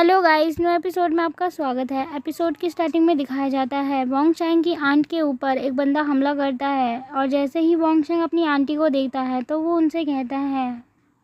Hello guys, new episode में आपका स्वागत है। एपिसोड की स्टार्टिंग में दिखाया जाता है वोंग चैंग की आंट के ऊपर एक बंदा हमला करता है और जैसे ही वोंग चैंग अपनी आंटी को देखता है तो वो उनसे कहता है,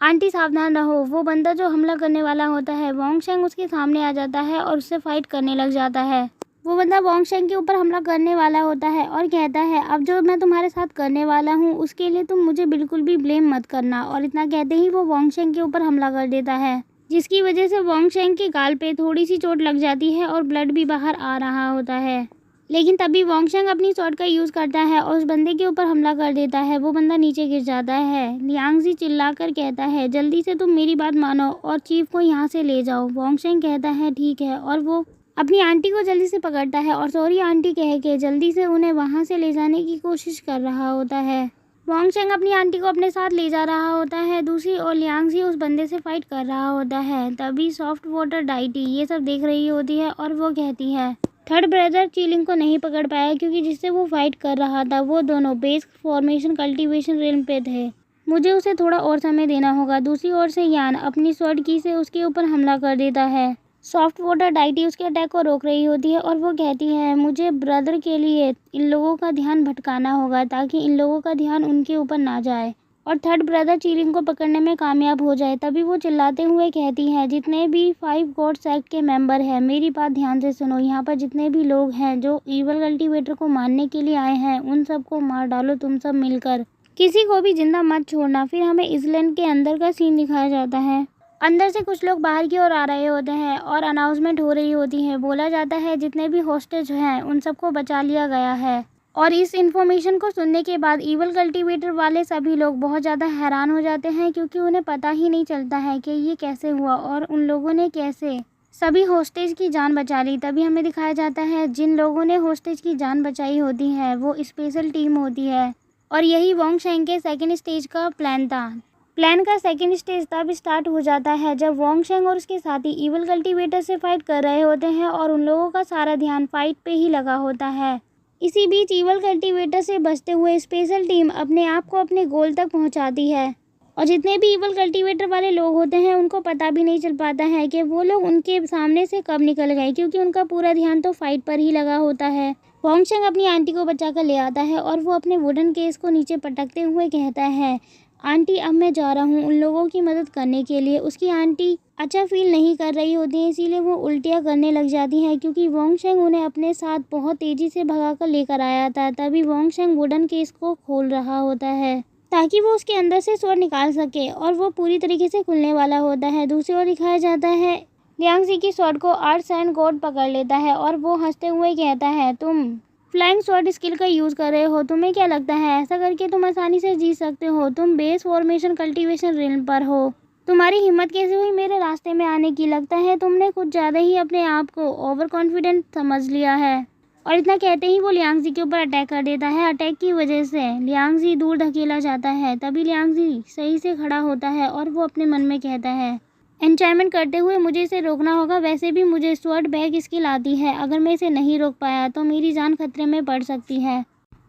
आंटी सावधान रहो। वो बंदा जो हमला करने वाला होता है, वोंग चैंग उसके सामने आ जाता है और उससे फाइट करने लग जाता है। वो बंदा वोंग चैंग के ऊपर हमला करने वाला होता है और कहता है, अब जो मैं तुम्हारे साथ करने वाला हूँ उसके लिए तुम मुझे बिल्कुल भी ब्लेम मत करना। और इतना कहते ही वो वोंग चैंग के ऊपर हमला कर देता है, जिसकी वजह से वोंग चैंग के गाल पे थोड़ी सी चोट लग जाती है और ब्लड भी बाहर आ रहा होता है। लेकिन तभी वोंग चैंग अपनी स्वॉर्ड का यूज़ करता है और उस बंदे के ऊपर हमला कर देता है। वो बंदा नीचे गिर जाता है। लियांग जी चिल्लाकर कहता है, जल्दी से तुम मेरी बात मानो और चीफ को यहाँ से ले जाओ। वोंग चैंग कहता है ठीक है और वो अपनी आंटी को जल्दी से पकड़ता है और सॉरी आंटी कह के जल्दी से उन्हें वहाँ से ले जाने की कोशिश कर रहा होता है। वोंग चैंग अपनी आंटी को अपने साथ ले जा रहा होता है। दूसरी ओर लियांग जी उस बंदे से फाइट कर रहा होता है। तभी सॉफ्ट वाटर डाइटी ये सब देख रही होती है और वो कहती है, थर्ड ब्रदर चीलिंग को नहीं पकड़ पाया क्योंकि जिससे वो फाइट कर रहा था वो दोनों बेस फॉर्मेशन कल्टीवेशन रिल्म पे थे। मुझे उसे थोड़ा और समय देना होगा। दूसरी ओर से यान अपनी स्वॉर्ड की से उसके ऊपर हमला कर देता है। सॉफ्ट वाटर डाइटी उसके अटैक को रोक रही होती है और वो कहती है, मुझे ब्रदर के लिए इन लोगों का ध्यान भटकाना होगा ताकि इन लोगों का ध्यान उनके ऊपर ना जाए और थर्ड ब्रदर चीलिंग को पकड़ने में कामयाब हो जाए। तभी वो चिल्लाते हुए कहती है, जितने भी 5 गॉड्स एक्ट के मेंबर हैं मेरी बात ध्यान से सुनो। यहाँ पर जितने भी लोग हैं जो ईवल कल्टीवेटर को मारने के लिए आए हैं उन सबको मार डालो तुम सब मिलकर। किसी को भी जिंदा मत छोड़ना। फिर हमें इसलैंड के अंदर का सीन दिखाया जाता है। अंदर से कुछ लोग बाहर की ओर आ रहे होते हैं और अनाउंसमेंट हो रही होती है। बोला जाता है जितने भी हॉस्टेज हैं उन सबको बचा लिया गया है। और इस इन्फॉर्मेशन को सुनने के बाद ईवल कल्टीवेटर वाले सभी लोग बहुत ज़्यादा हैरान हो जाते हैं क्योंकि उन्हें पता ही नहीं चलता है कि ये कैसे हुआ और उन लोगों ने कैसे सभी हॉस्टेज की जान बचा ली। तभी हमें दिखाया जाता है जिन लोगों ने हॉस्टेज की जान बचाई होती है वो स्पेशल टीम होती है और यही वोंग चैंग के सेकेंड स्टेज का प्लान था। प्लान का सेकेंड स्टेज तब स्टार्ट हो जाता है जब वोंग चैंग और उसके साथी ईवल कल्टीवेटर से फाइट कर रहे होते हैं और उन लोगों का सारा ध्यान फाइट पे ही लगा होता है। इसी बीच ईवल कल्टीवेटर से बचते हुए स्पेशल टीम अपने आप को अपने गोल तक पहुंचाती है और जितने भी ईवल कल्टीवेटर वाले लोग होते हैं उनको पता भी नहीं चल पाता है कि वो लोग उनके सामने से कब निकल गए क्योंकि उनका पूरा ध्यान तो फाइट पर ही लगा होता है। वोंग चैंग अपनी आंटी को बचा कर ले आता है और वो अपने वुडन केस को नीचे पटकते हुए कहता है, आंटी अब मैं जा रहा हूँ उन लोगों की मदद करने के लिए। उसकी आंटी अच्छा फील नहीं कर रही होती है इसीलिए वो उल्टियाँ करने लग जाती हैं क्योंकि वोंग चैंग उन्हें अपने साथ बहुत तेज़ी से भगा कर लेकर आया था। तभी वोंग चैंग वुडन केस को खोल रहा होता है ताकि वो उसके अंदर से स्वॉर्ड निकाल सके और वो पूरी तरीके से खुलने वाला होता है। दूसरी ओर दिखाया जाता है लियांग जी की स्वॉर्ड को आर्ट्स एंड गॉड पकड़ लेता है और वो हंसते हुए कहता है, तुम फ्लाइंग स्वॉर्ड स्किल का यूज़ कर रहे हो, तुम्हें क्या लगता है ऐसा करके तुम आसानी से जीत सकते हो? तुम बेस फॉर्मेशन कल्टीवेशन रिल्म पर हो, तुम्हारी हिम्मत कैसे हुई मेरे रास्ते में आने की? लगता है तुमने कुछ ज़्यादा ही अपने आप को ओवर कॉन्फिडेंट समझ लिया है। और इतना कहते ही वो लियांग जी के ऊपर अटैक कर देता है। अटैक की वजह से लियांग जी दूर धकेला जाता है। तभी लियांग जी सही से खड़ा होता है और वो अपने मन में कहता है, एन्चायमेंट करते हुए मुझे इसे रोकना होगा। वैसे भी मुझे स्वॉर्ड बैग स्किल आती है, अगर मैं इसे नहीं रोक पाया तो मेरी जान खतरे में पड़ सकती है।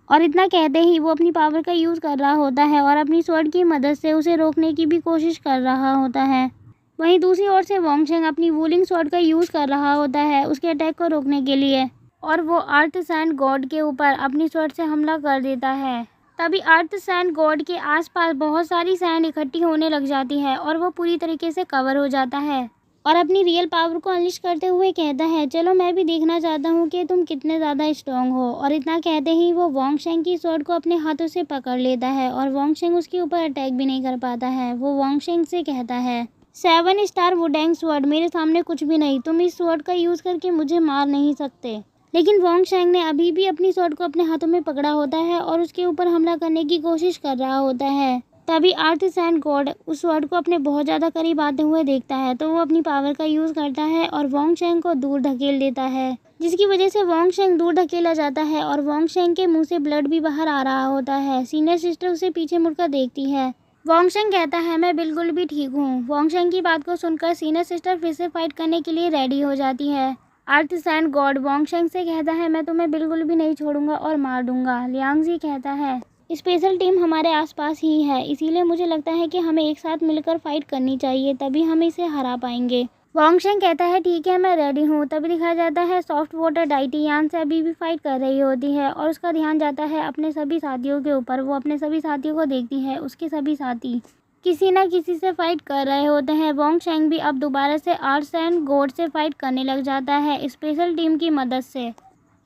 और इतना कहते ही वो अपनी पावर का यूज़ कर रहा होता है और अपनी स्वॉर्ड की मदद से उसे रोकने की भी कोशिश कर रहा होता है। वहीं दूसरी ओर से वोंग चैंग अपनी वूलिंग स्वॉर्ड का यूज़ कर रहा होता है उसके अटैक को रोकने के लिए और वो अर्थ सैंड गॉड के ऊपर अपनी स्वॉर्ड से हमला कर देता है। तभी अर्थ सैंड गॉड के आसपास बहुत सारी सैंड इकट्ठी होने लग जाती है और वो पूरी तरीके से कवर हो जाता है और अपनी रियल पावर को अनलिश करते हुए कहता है, चलो मैं भी देखना चाहता हूँ कि तुम कितने ज़्यादा स्ट्रॉन्ग हो। और इतना कहते ही वो वोंग चैंग की स्वॉर्ड को अपने हाथों से पकड़ लेता है और वोंग चैंग उसके ऊपर अटैक भी नहीं कर पाता है। वो वोंग चैंग से कहता है, 7 स्टार वुडेंग स्वॉर्ड मेरे सामने कुछ भी नहीं, तुम इस स्वॉर्ड का यूज़ करके मुझे मार नहीं सकते। लेकिन वोंग चैंग ने अभी भी अपनी स्वॉर्ड को अपने हाथों में पकड़ा होता है और उसके ऊपर हमला करने की कोशिश कर रहा होता है। तभी अर्थ सैंड गॉड उस स्वॉर्ड को अपने बहुत ज़्यादा करीब आते हुए देखता है तो वो अपनी पावर का यूज़ करता है और वोंग चैंग को दूर धकेल देता है, जिसकी वजह से वोंग चैंग दूर धकेला जाता है और वोंग चैंग के मुंह से ब्लड भी बाहर आ रहा होता है। सीनियर सिस्टर उसे पीछे मुड़कर देखती है। वोंग चैंग कहता है, मैं बिल्कुल भी ठीक हूँ। वोंग चैंग की बात को सुनकर सीनियर सिस्टर फिर से फाइट करने के लिए रेडी हो जाती है। अर्थ सैंड गॉड वोंग चैंग से कहता है, मैं तुम्हें बिल्कुल भी नहीं छोड़ूंगा और मार दूंगा। लियांग जी कहता है, स्पेशल टीम हमारे आसपास ही है इसीलिए मुझे लगता है कि हमें एक साथ मिलकर फाइट करनी चाहिए, तभी हम इसे हरा पाएंगे। वॉन्गशेंग कहता है ठीक है मैं रेडी हूँ। तभी दिखाया जाता है सॉफ्ट वाटर डाइटी यान से अभी भी फाइट कर रही होती है और उसका ध्यान जाता है अपने सभी साथियों के ऊपर। वो अपने सभी साथियों को देखती है, उसके सभी साथी किसी न किसी से फाइट कर रहे होते हैं। वॉन्गशेंग भी अब दोबारा से आर्ट्स एंड गॉड से फाइट करने लग जाता है स्पेशल टीम की मदद से।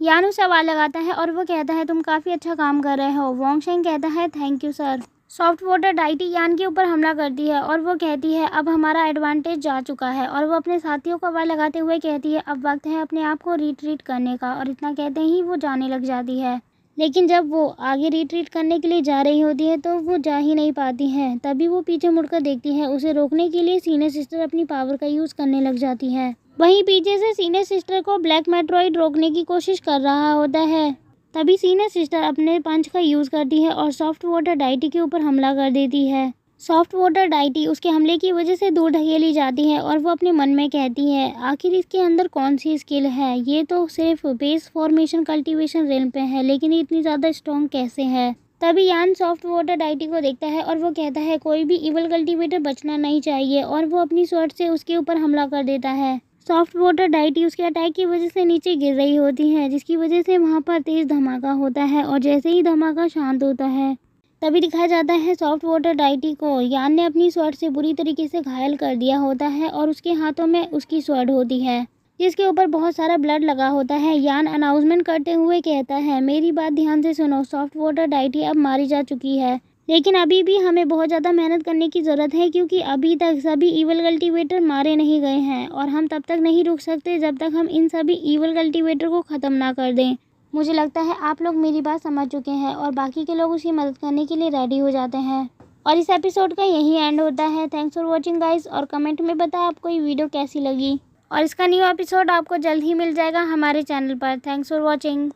यान उसे सवाल लगाता है और वो कहता है तुम काफ़ी अच्छा काम कर रहे हो। वॉन्गशेंग कहता है thank you sir. Soft water deity यान के ऊपर हमला करती है और वो कहती है अब हमारा एडवांटेज जा चुका है और वो अपने साथियों को आवाज़ लगाते हुए कहती है अब वक्त है अपने आप को रिट्रीट करने का। और इतना कहते ही वो जाने लग जाती है। लेकिन जब वो आगे रिट्रीट करने के लिए जा रही होती है तो वो जा ही नहीं पाती है। तभी वो पीछे मुड़कर देखती है, उसे रोकने के लिए सीनियर सिस्टर अपनी पावर का यूज़ करने लग जाती है। वहीं पीछे से सीनियर सिस्टर को ब्लैक मेट्रॉइड रोकने की कोशिश कर रहा होता है। तभी सीनियर सिस्टर अपने पंच का यूज़ करती है और सॉफ्ट वाटर डाइटी के ऊपर हमला कर देती है। सॉफ्ट वाटर डाइटी उसके हमले की वजह से दूर ढकेली जाती है और वो अपने मन में कहती है आखिर इसके अंदर कौन सी स्किल है। ये तो सिर्फ बेस फॉर्मेशन कल्टीवेशन रेल पे है, लेकिन ये इतनी ज़्यादा स्ट्रॉन्ग कैसे है। तभी यान सॉफ्ट वाटर डाइटी को देखता है और वो कहता है कोई भी इवल कल्टीवेटर बचना नहीं चाहिए और वो अपनी स्वॉर्ड से उसके ऊपर हमला कर देता है। सॉफ्ट वाटर डाइटी उसके अटैक की वजह से नीचे गिर रही होती है, जिसकी वजह से वहाँ पर तेज़ धमाका होता है और जैसे ही धमाका शांत होता है तभी दिखाया जाता है सॉफ्ट वाटर डाइटी को यान ने अपनी स्वॉर्ड से बुरी तरीके से घायल कर दिया होता है और उसके हाथों में उसकी स्वॉर्ड होती है जिसके ऊपर बहुत सारा ब्लड लगा होता है। यान अनाउंसमेंट करते हुए कहता है मेरी बात ध्यान से सुनो, सॉफ्ट वाटर डाइटी अब मारी जा चुकी है, लेकिन अभी भी हमें बहुत ज़्यादा मेहनत करने की ज़रूरत है क्योंकि अभी तक सभी ईवल कल्टीवेटर मारे नहीं गए हैं और हम तब तक नहीं रुक सकते जब तक हम इन सभी ईवल कल्टीवेटर को ख़त्म ना कर दें। मुझे लगता है आप लोग मेरी बात समझ चुके हैं और बाकी के लोग उसकी मदद करने के लिए रेडी हो जाते हैं और इस एपिसोड का यही एंड होता है। थैंक्स फॉर वॉचिंग गाइस और कमेंट में बताएं आपको ये वीडियो कैसी लगी और इसका न्यू एपिसोड आपको जल्द ही मिल जाएगा हमारे चैनल पर। Thanks for watching.